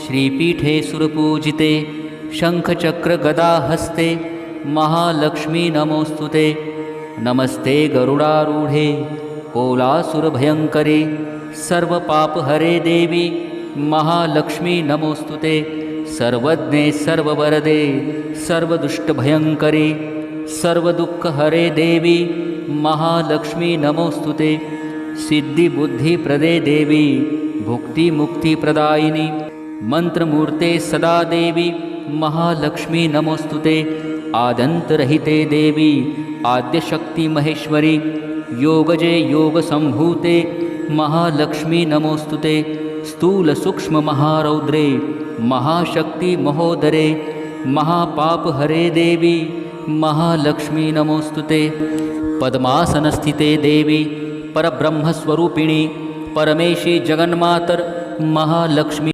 श्रीपीठे सुरपूजिते शङ्खचक्रगदाहस्ते महालक्ष्मी नमोऽस्तुते। नमस्ते गरुडारूढे कोलासुरभयङ्करे सर्वपापहरे देवी महालक्ष्मी नमोऽस्तुते। सर्वज्ञे सर्ववरदे सर्वदुष्टभयङ्करे सर्वदुःखहरे देवी महालक्ष्मी नमोऽस्तुते। सिद्धिबुद्धिप्रदे देवी भुक्तिमुक्तिप्रदायिनी मन्त्रमूर्ते सदा देवी महालक्ष्मी नमोऽस्तुते। आद्यन्तरहिते देवी आद्यशक्तिमहेश्वरी योगजे योगसम्भूते महालक्ष्मी नमोऽस्तुते। स्थूलसूक्ष्ममहारौद्रे महाशक्तिमहोदरे महापापहरे देवी महालक्ष्मी नमोऽस्तुते। पद्मासनस्थिते देवी परब्रह्मस्वरूपिणी परमेशी जगन्मातर महालक्ष्मी